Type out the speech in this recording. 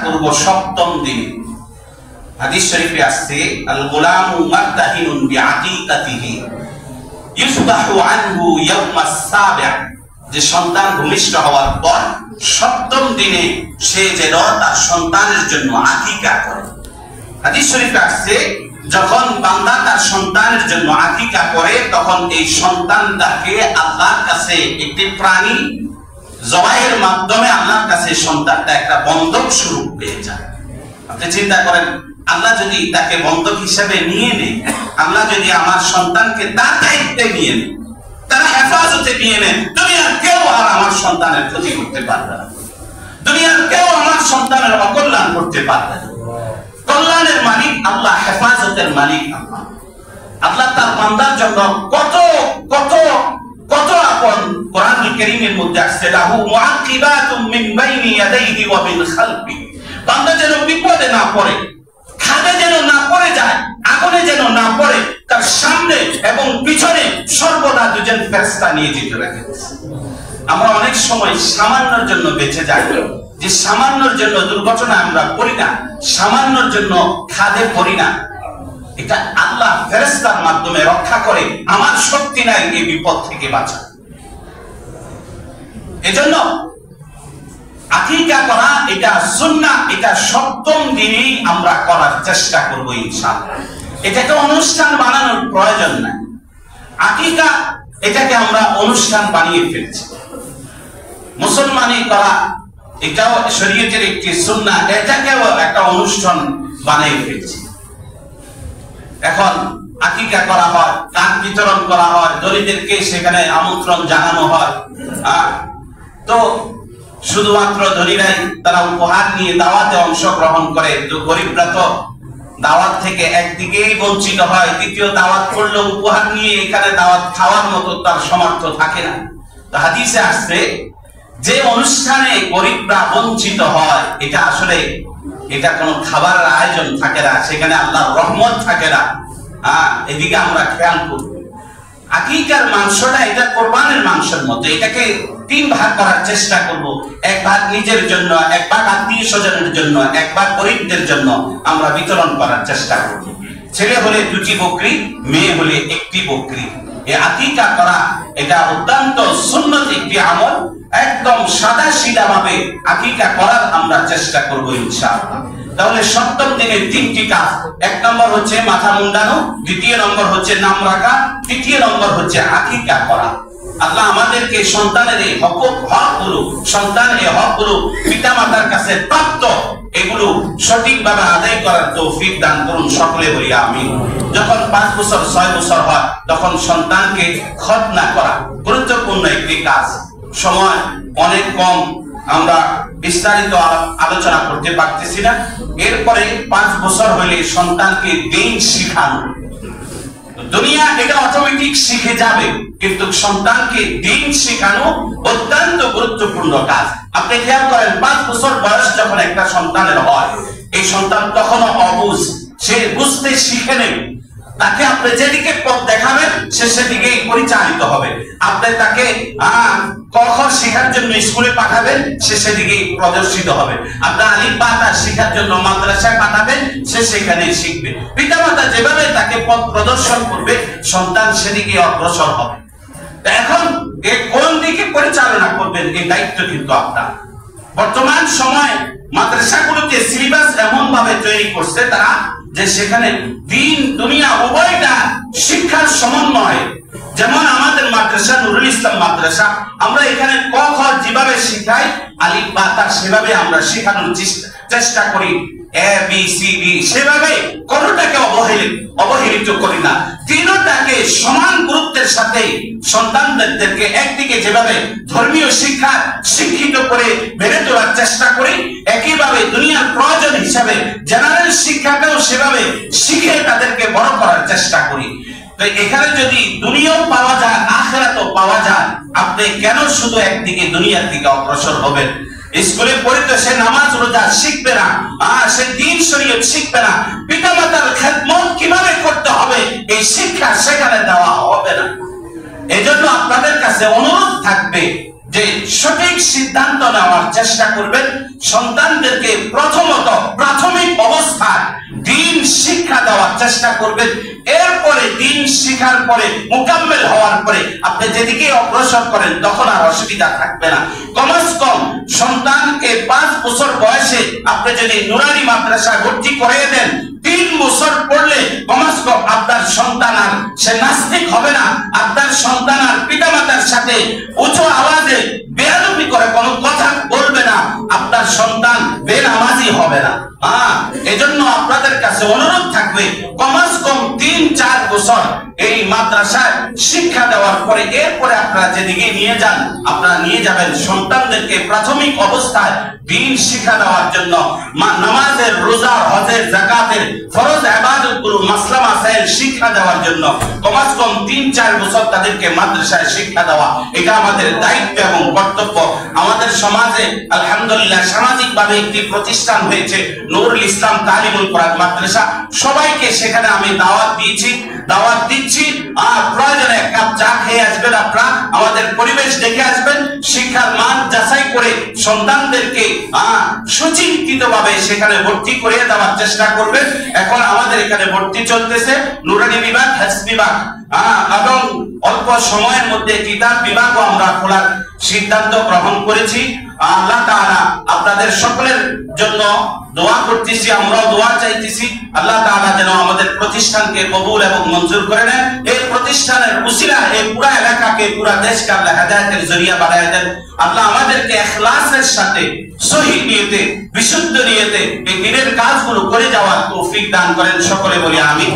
করব সপ্তম দিনে। হাদিস শরীফে আসছে আল গুলামু মারতাহিনুন বিআকিকাতিহি ইউসবাহু আনহু ইয়াউমাস সাবিআ, যে সন্তান ভূমিষ্ঠ হওয়ার পর সপ্তম দিনে সে যেন তার সন্তানের জন্য আকিকা করে। হাদিস শরীফে আসছে যখন বান্দা তার সন্তানের জন্য আকিকা করে তখন এই সন্তানটাকে আল্লাহর কাছে একটি প্রাণী জবাইয়ের মাধ্যমে আল্লাহর কাছে সন্তানটা একটা বন্ধক স্বরূপ পেয়ে যায়। আপনি চিন্তা করেন, আল্লাহ যদি তাকে বন্ধক হিসেবে নিয়ে নেয়, আল্লাহ যদি আমার সন্তানকে তার দায়িত্বে নিয়ে নেয়, তার হেফাজতে নিয়ে নেয়, দুনিয়ার কেউ আর আমার সন্তানের ক্ষতি করতে পারবে না, দুনিয়ার কেউ আমার সন্তানের অকল্যাণ করতে পারবে না। কল্যাণের মালিক আল্লাহ, হেফাজতের মালিক আল্লাহ। আল্লাহ তার বান্দার জন্য কত কত কত আপন কোরআনুল কারীমের মধ্যে আসছে, লাহু মুআকিবাতুম মিন বাইনি ইয়াদাইহি ওয়া মিন খালফি। বান্দা যেন বিপদে না পড়ে, খাদে যেন না পড়ে যায়, আগুনে যেন না পড়ে, তার সামনে এবং পিছনে সর্বদা দুজন ফেরেশতা নিয়ে যেতে রাখে। আমরা অনেক সময় সামান্যর জন্য বেঁচে যাই, যে সামান্যর জন্য দুর্ঘটনা আমরা পড়ি না, সামান্যর জন্য খাদে পড়ি না, এটা আল্লাহ ফেরেশতার মাধ্যমে রক্ষা করে। আমার শক্তি নাই এই বিপদ থেকে বাঁচা। এজন্য আকিকা করা এটা সুন্নাহ, এটা সপ্তম দিনেই আমরা করার চেষ্টা করব ইনশাআল্লাহ। এটাকে অনুষ্ঠান বানানোর প্রয়োজন নাই। আকিকা এটাকে আমরা অনুষ্ঠান বানিয়ে ফেলছি। মুসলমানি করা এটাও শরীয়তের একটি সুন্নাহ, এটাকেও একটা অনুষ্ঠান বানিয়ে ফেলছি। এখন আকিকা করা হয়, কান বিতরণ করা হয়, দরিদ্রদেরকে সেখানে আমন্ত্রণ জানানো হয়। তো শুধুমাত্র ধনীরাই তারা উপহার নিয়ে দাওয়াতে অংশগ্রহণ করে, তো গরিবরা তো দাওয়াত থেকে একদিকেই বঞ্চিত হয়, দ্বিতীয় দাওয়াত করলে উপহার নিয়ে এখানে দাওয়াত খাওয়ার মতো তার সামর্থ্য থাকে না। তো হাদিসে আসছে যে অনুষ্ঠানে গরিবরা বঞ্চিত হয়, এটা আসলে এটা কোনো খাবারের আয়োজন থাকে না, সেখানে আল্লাহর রহমত থাকে না। এদিকে আমরা খেয়াল করব। আকিকার মাংসটা এটা কোরবানের মাংসের মতো, এটাকে তিন ভাগ করার চেষ্টা করব। এক ভাগ নিজের জন্য, এক ভাগ আত্মীয় স্বজনের জন্য, এক ভাগ গরিবদের জন্য আমরা বিতরণ করার চেষ্টা করব। ছেলে হলে 2টি বকরি, মেয়ে হলে 1টি বকরি। এই আকিকা করা এটা অত্যন্ত সুন্নত একটি আমল। একদম সাদা সিধা ভাবে আকিকা করার আমরা চেষ্টা করব ইনশাআল্লাহ। তাহলে সপ্তম দিনে 3টি কাজ। 1 নম্বর হচ্ছে মাথা মুন্ডানো, 2 নম্বর হচ্ছে নাম রাখা, 3 নম্বর হচ্ছে আকিকা করা। আল্লাহ আমাদেরকে সন্তানের এই হকগুলো, সন্তানের হকগুলো পিতামাতার কাছে প্রাপ্ত, এগুলো সঠিকভাবে আদায় করার তৌফিক দান করুন, সকলে বলি আমিন। যখন 5 বছর 6 বছর হয় তখন সন্তানকে খতনা করা গুরুত্বপূর্ণ একটি কাজ। সময় অনেক কম, আমরা বিস্তারিত আলোচনা করতে পারতেছি না। এরপরে 5 বছর হলে সন্তানকে দিন শিখানো। দুনিয়া এটা অটোমেটিক শিখে যাবে, কিন্তু সন্তানকে দিন শেখানো অত্যন্ত গুরুত্বপূর্ণ কাজ। আপনি খেয়াল করেন, 5 বছর বয়স যখন একটা সন্তানের হয়, এই সন্তান তখনও অবুঝ, সে বুঝতে শিখে নেই। তাকে আপনি যেদিকে পথ দেখাবেন সে সেদিকেই পরিচালিত হবে। আপনি তাকে ক খ শেখার জন্য স্কুলে পাঠাবেন, সে সেদিকেই প্রদর্শিত হবে। আপনি আলিফ বা তা শেখার জন্য মাদ্রাসায় পাঠাবেন, সে সেখানেই শিখবে। পিতামাতা যেভাবে তাকে পথ প্রদর্শন করবে, সন্তান সেদিকে অগ্রসর হবে। এখন কোন দিকে পরিচালনা করবেন, এই দায়িত্ব কিন্তু আপনার। বর্তমান সময় মাদ্রাসাগুলোতে সিলেবাস এমন ভাবে তৈরি করছে তারা, যে সেখানে দিন দুনিয়া উভয়টা শিক্ষার সমন্বয়। যেমন আমাদের মাদ্রাসা নুরুল ইসলাম মাদ্রাসা, আমরা এখানে ক খ যেভাবে শিখাই, আলিফ বা তা সেভাবে আমরা শেখানোর চেষ্টা করি। ABCD সেভাবে কোনটাকে অবহেলিত করি না, তিনটাকে সমান গুরুত্বের সাথে সন্তানদেরকে একদিকে যেভাবে ধর্মীয় শিক্ষা শিক্ষিত করে বেড়ে তোলার চেষ্টা করি, একইভাবে দুনিয়ার প্রয়োজন হিসাবে জেনারেল শিক্ষাকেও সেভাবে শিখে তাদেরকে বড় করার চেষ্টা করি। তো এখানে যদি দুনিয়াও পাওয়া যায়, আখিরাতও পাওয়া যায়, আপনি কেন শুধু একদিকে দুনিয়ার দিকে অগ্রসর হবেন? স্কুলে পড়ে তো সে নামাজ রোজা শিখবে না, সে দ্বীন শরীয়ত শিখবে না, পিতামাতার খেদমত কিভাবে করতে হবে এই শিক্ষা সেখানে দেওয়া হবে না। এজন্য আপনাদের কাছে অনুরোধ থাকবে যে সঠিক সিদ্ধান্ত নেওয়ার চেষ্টা করবেন। সন্তানদেরকে প্রথম চেষ্টা করবেন। এরপরে দিন শিখার পরে মুকাম্মেল হওয়ার পরে আপনি যেদিকে অগ্রসর করেন তখন আর অসুবিধা থাকবে না। কমস কম সন্তানকে 5 বছর বয়সে আপনি যদি নুরানি মাদ্রাসায় ভর্তি করিয়ে দেন, 3 বছর পড়লে কমস কম আপনার সন্তান আর সে নাস্তিক হবে না, আপনার সন্তান আর পিতামাতার সাথে উঁচু আওয়াজে বেয়াদবি করে কোনো কথা বলবে না, আপনার সন্তান বেনামাজি হবে না। এজন্য আপনাদের কাছে অনুরোধ থাকবে কমস কম 3-4 বছর এই মাদ্রাসায় শিক্ষা দেওয়ার পরে এরপরে আপনারা যেদিকে নিয়ে যান, আপনারা নিয়ে যাবেন সন্তানদেরকে প্রাথমিক অবস্থায় দ্বীন শিক্ষা দেওয়ার জন্য, নামাজের, রোজা, হজের, যাকাতের ফরজ ইবাদতগুলো, মাসলা মাসাইল শিক্ষা দেওয়ার জন্য কমস কম 3-4 বছর তাদেরকে মাদ্রাসায় শিক্ষা দেওয়া, এটা আমাদের দায়িত্ব এবং কর্তব্য। আমাদের সমাজে আলহামদুলিল্লাহ সামাজিকভাবে একটি প্রতিষ্ঠান হয়েছে নুরুল ইসলাম তালিমুল কোরআন মাদ্রাসা। সবাইকে সেখানে আমি দাওয়াত দিচ্ছি। আর প্রয়োজনে এক কাপ চা খেয়ে আসবেন, আপনারা আমাদের পরিবেশ দেখে আসবেন, শিক্ষার মান যাচাই করে সন্তানদেরকে সুচিন্তিতভাবে সেখানে ভর্তি করিয়ে দেওয়ার চেষ্টা করবেন। এখন আমাদের এখানে ভর্তি চলতেছে নুরানি বিভাগ, হাদিস বিভাগ, এবং অল্প সময়ের মধ্যে কিতাব বিভাগও আমরা খোলার সিদ্ধান্ত গ্রহণ করেছি। আল্লাহ তাআলা আপনাদের সকলের জন্য দোয়া করতেছি, আমরাও দোয়া চাইতেছি আল্লাহ তাআলা যেন আমাদের প্রতিষ্ঠানকে কবুল এবং মঞ্জুর করে নেন। এই প্রতিষ্ঠানের উসিলা এই পুরো এলাকাকে, পুরো দেশকে আল্লাহ হেদায়েতের জরিয়া বানায় দেন। আল্লাহ আমাদেরকে ইখলাসের সাথে, সহিহ নিয়তে, বিশুদ্ধ নিয়তে এই দ্বীনের কাজগুলো করে যাওয়ার তৌফিক দান করেন। সকলে বলি আমিন।